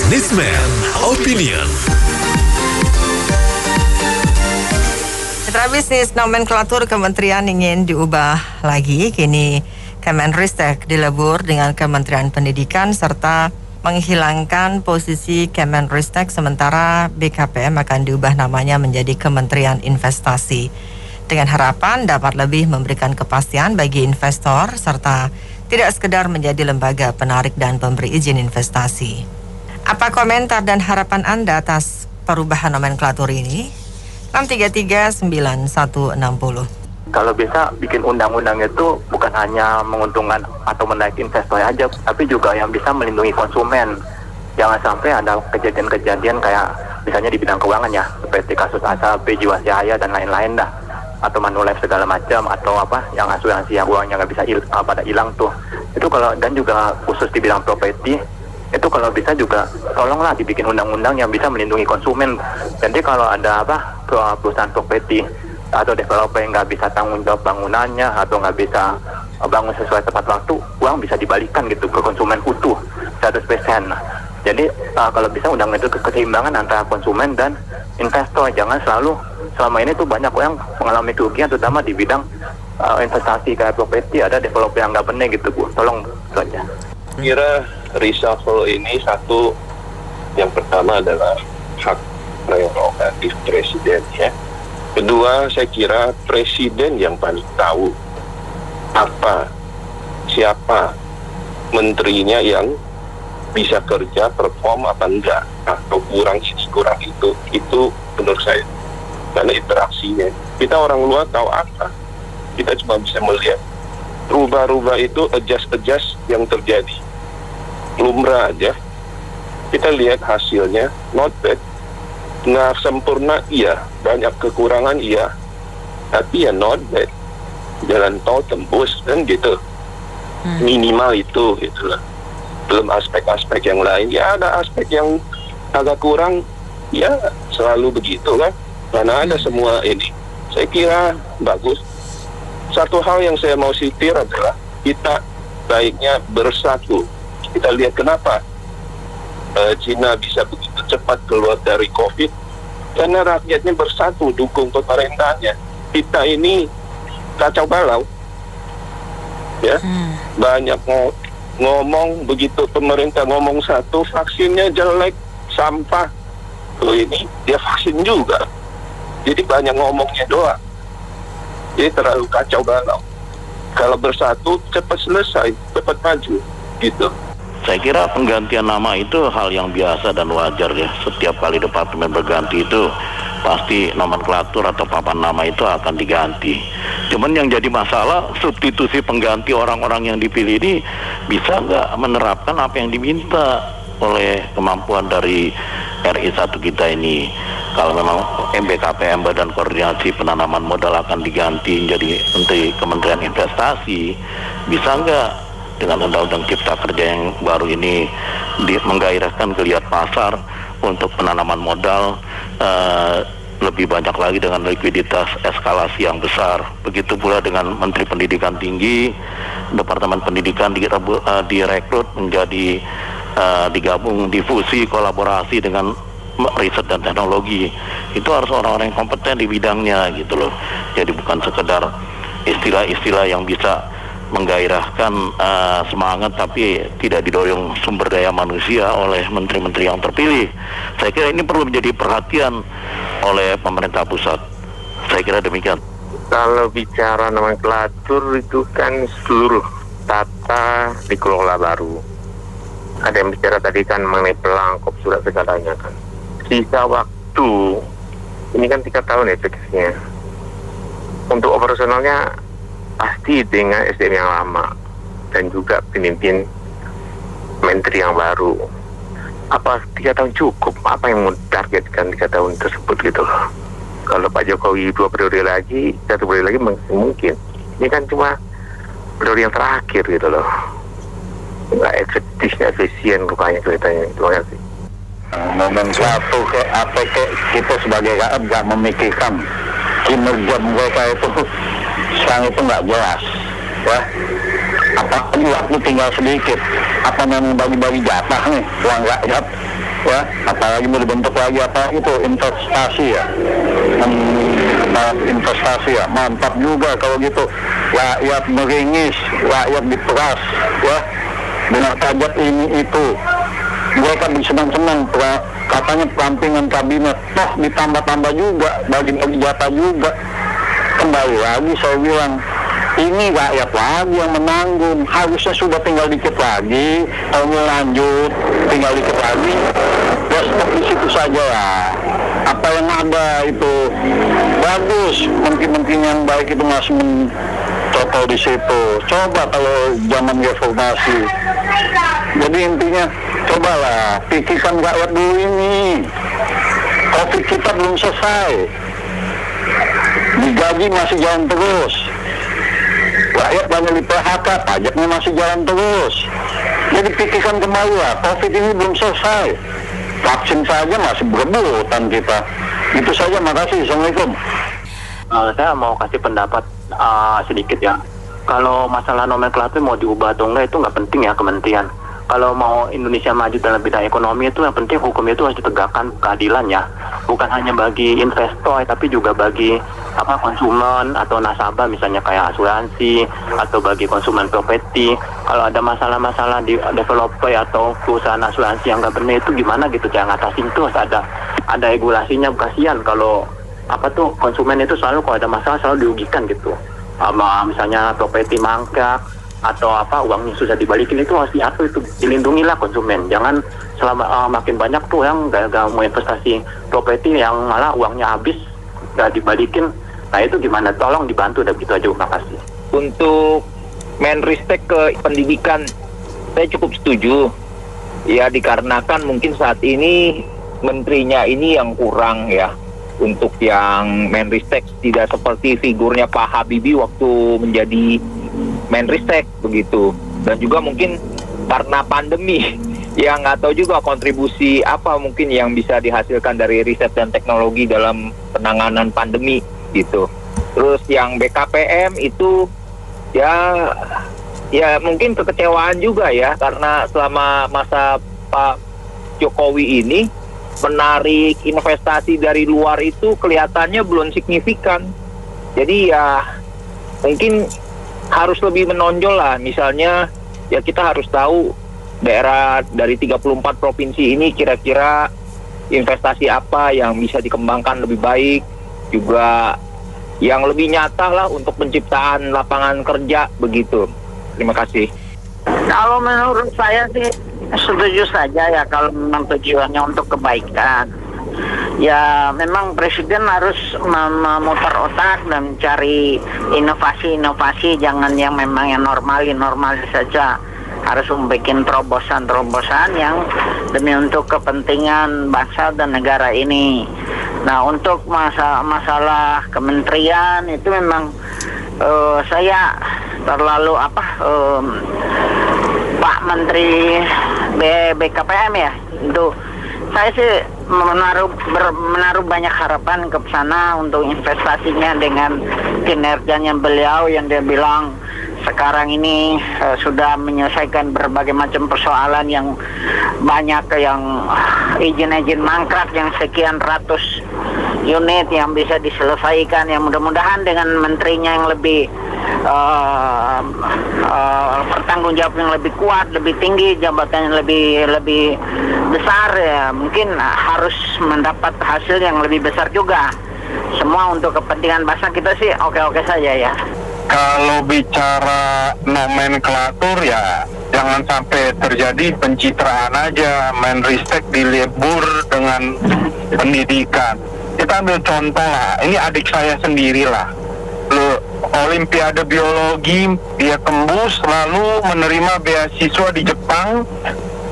Businessman Opinion. Mitra bisnis nomenklatur kementerian ingin diubah lagi. Kini Kemenristek dilebur dengan Kementerian Pendidikan serta menghilangkan posisi Kemenristek, sementara BKPM akan diubah namanya menjadi Kementerian Investasi dengan harapan dapat lebih memberikan kepastian bagi investor serta tidak sekedar menjadi lembaga penarik dan pemberi izin investasi. Apa komentar dan harapan Anda atas perubahan nomenklatur ini? 6339160. Kalau bisa bikin undang-undang itu bukan hanya menguntungkan atau menaik investor aja, tapi juga yang bisa melindungi konsumen. Jangan sampai ada kejadian-kejadian kayak misalnya di bidang keuangan ya, seperti kasus ASAP, Jiwasraya dan lain-lain dah, atau Manulife segala macam, atau apa yang asuransi yang uangnya nggak bisa pada hilang tuh. Itu kalau, dan juga khusus di bidang properti itu kalau bisa juga tolonglah dibikin undang-undang yang bisa melindungi konsumen. Jadi kalau ada perusahaan properti atau developer yang nggak bisa tanggung jawab bangunannya atau nggak bisa bangun sesuai tepat waktu, uang bisa dibalikan gitu ke konsumen utuh 100%. Jadi kalau bisa undang itu keseimbangan antara konsumen dan investor. Jangan selalu selama ini tuh banyak orang mengalami kerugian, terutama di bidang investasi kayak properti, ada developer yang nggak benar gitu, Bu. Tolong itu aja. Kira reshuffle ini satu, yang pertama adalah hak prerogatif presiden ya. Kedua, saya kira presiden yang paling tahu siapa menterinya yang bisa kerja, perform apa enggak, atau kurang ini, kurang itu menurut saya. Karena interaksinya, kita orang luar tahu apa, kita cuma bisa melihat rubah-rubah itu, adjust yang terjadi lumrah aja. Kita lihat hasilnya, not bad. Nggak sempurna, iya. Banyak kekurangan, iya. Tapi ya not bad. Jalan tol tembus, kan gitu. Minimal itu, gitu lah. Belum aspek-aspek yang lain. Ya ada aspek yang agak kurang, ya selalu begitu kan. Karena ada semua ini. Saya kira bagus. Satu hal yang saya mau sitir adalah kita baiknya bersatu. Kita lihat kenapa Cina bisa begitu cepat keluar dari COVID, karena rakyatnya bersatu dukung pemerintahnya. Kita ini kacau balau, ya. Banyak ngomong begitu pemerintah ngomong satu, vaksinnya jelek, sampah. Tuh ini dia vaksin juga, jadi banyak ngomongnya doang. Jadi terlalu kacau balau. Kalau bersatu cepat selesai, cepat maju, gitu. Saya kira penggantian nama itu hal yang biasa dan wajar ya. Setiap kali departemen berganti itu pasti nomenklatur atau papan nama itu akan diganti. Cuman yang jadi masalah, substitusi pengganti orang-orang yang dipilih ini bisa nggak menerapkan apa yang diminta oleh kemampuan dari RI1 kita ini. Kalau memang BKPM, Badan Koordinasi Penanaman Modal, akan diganti menjadi Menteri Kementerian Investasi, bisa nggak dengan Undang-Undang Cipta Kerja yang baru ini menggairahkan geliat pasar untuk penanaman modal lebih banyak lagi dengan likuiditas eskalasi yang besar. Begitu pula dengan Menteri Pendidikan Tinggi, Departemen Pendidikan direkrut menjadi digabung, difusi, kolaborasi dengan riset dan teknologi. Itu harus orang-orang yang kompeten di bidangnya gitu loh. Jadi bukan sekedar istilah-istilah yang bisa menggairahkan semangat tapi tidak didorong sumber daya manusia oleh menteri-menteri yang terpilih. Saya kira ini perlu menjadi perhatian oleh pemerintah pusat. Saya kira demikian. Kalau bicara nomenklatur itu kan seluruh tata dikelola baru. Ada yang bicara tadi kan mengenai pelangkop surat segalanya kan. Sisa waktu ini kan 3 tahun ya efeknya. Untuk operasionalnya pasti dengan SDM yang lama dan juga pemimpin menteri yang baru. Apa 3 tahun cukup? Apa yang mau targetkan 3 tahun tersebut gitu loh? Kalau Pak Jokowi 2 periode lagi, 1 periode lagi mungkin. Ini kan cuma periode yang terakhir gitu loh. Nggak efektif, nggak efisien rupanya ceritanya. Terima kasih. Nomenklatur atau kita sebagai rakyat nggak memikirkan kinerja mereka itu sekarang itu nggak jelas ya. Apalagi waktu tinggal sedikit, apa memang bagi-bagi jatah nih uang rakyat ya, apalagi mau dibentuk lagi apa itu investasi ya, investasi ya, mantap juga kalau gitu. Rakyat meringis, rakyat diperas, ya, dengan pajak ini itu. Gue kan senang-senang, katanya perampingan kabinet, toh ditambah-tambah juga, bagi-bagi jatah juga. Kembali lagi saya bilang, ini rakyat lagi yang menanggung, harusnya sudah tinggal dikit lagi, kalau lanjut tinggal dikit lagi, ya stop di situ saja lah. Apa yang ada itu bagus, menteri-menteri yang baik itu masih mentotal di situ. Coba kalau zaman reformasi. Jadi intinya, cobalah pikirkan rakyat dulu ini. Covid kita belum selesai, digaji masih jalan terus. Rakyat banyak di PHK, pajaknya masih jalan terus. Jadi pikirkan kembali lah, Covid ini belum selesai. Vaksin saja masih berebutan kita. Itu saja, makasih. Assalamualaikum. Saya mau kasih pendapat sedikit ya. Kalau masalah nomenklatur mau diubah atau enggak itu nggak penting ya kementerian. Kalau mau Indonesia maju dalam bidang ekonomi itu yang penting hukum itu harus ditegakkan keadilan ya. Bukan hanya bagi investor tapi juga bagi konsumen atau nasabah misalnya kayak asuransi atau bagi konsumen properti. Kalau ada masalah-masalah di developer atau perusahaan asuransi yang nggak benar itu gimana gitu cara ngatasin tuh ada regulasinya. Kasihan kalau konsumen itu selalu kalau ada masalah selalu dirugikan gitu. Misalnya properti mangkrak atau uangnya susah dibalikin itu harus diatur, itu dilindungilah konsumen. Jangan selama makin banyak tuh yang gak mau investasi properti yang malah uangnya habis gak dibalikin. Nah itu gimana? Tolong dibantu, udah gitu aja. Makasih. Untuk Menristek ke pendidikan saya cukup setuju ya, dikarenakan mungkin saat ini menterinya ini yang kurang ya. Untuk yang Menristek tidak seperti figurnya Pak Habibie waktu menjadi Menristek begitu. Dan juga mungkin karena pandemi yang nggak tahu juga kontribusi apa mungkin yang bisa dihasilkan dari riset dan teknologi dalam penanganan pandemi gitu. Terus yang BKPM itu ya mungkin kekecewaan juga ya, karena selama masa Pak Jokowi ini menarik investasi dari luar itu kelihatannya belum signifikan. Jadi ya mungkin harus lebih menonjol lah. Misalnya ya kita harus tahu daerah dari 34 provinsi ini kira-kira investasi apa yang bisa dikembangkan lebih baik, juga yang lebih nyata lah untuk penciptaan lapangan kerja begitu. Terima kasih. Kalau menurut saya sih setuju saja ya, kalau memang tujuannya untuk kebaikan. Ya memang presiden harus memutar otak dan mencari inovasi-inovasi, jangan yang memang yang normal saja. Harus membuat terobosan-terobosan yang demi untuk kepentingan bangsa dan negara ini. Nah untuk masalah kementerian itu memang saya terlalu Pak Menteri BKPM ya, itu saya sih menaruh banyak harapan ke sana untuk investasinya dengan kinerjanya beliau yang dia bilang sekarang ini sudah menyelesaikan berbagai macam persoalan yang banyak, yang izin mangkrak yang sekian ratus unit yang bisa diselesaikan, yang mudah-mudahan dengan menterinya yang lebih bertanggung jawab yang lebih kuat, lebih tinggi, jabatan yang lebih besar ya, mungkin harus mendapat hasil yang lebih besar juga. Semua untuk kepentingan bangsa kita sih oke-oke saja ya. Kalau bicara nomenklatur ya jangan sampai terjadi pencitraan aja Menristek dilebur dengan pendidikan. Kita ambil contoh lah, ini adik saya sendirilah. Olimpiade biologi dia tembus, lalu menerima beasiswa di Jepang,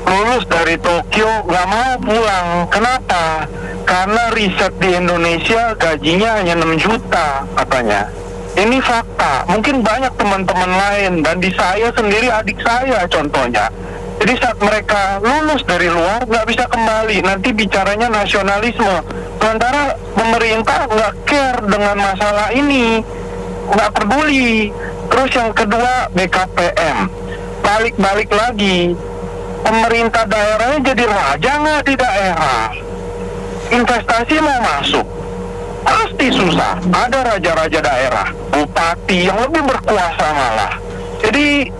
lulus dari Tokyo, nggak mau pulang. Kenapa? Karena riset di Indonesia gajinya hanya 6 juta katanya. Ini fakta, mungkin banyak teman-teman lain, dan di saya sendiri, adik saya contohnya. Jadi saat mereka lulus dari luar, nggak bisa kembali, nanti bicaranya nasionalisme. Sementara pemerintah nggak care dengan masalah ini, nggak peduli. Terus yang kedua, BKPM. Balik-balik lagi, pemerintah daerahnya jadi raja nggak di daerah? Investasi mau masuk, pasti susah. Ada raja-raja daerah, bupati yang lebih berkuasa malah. Jadi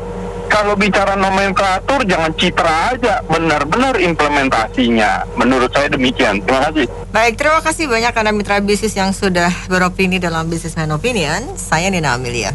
kalau bicara nomenklatur jangan citra aja, benar-benar implementasinya. Menurut saya demikian. Terima kasih. Baik, terima kasih banyak Anda mitra bisnis yang sudah beropini dalam Businessman Opinion. Saya Nina Amelia.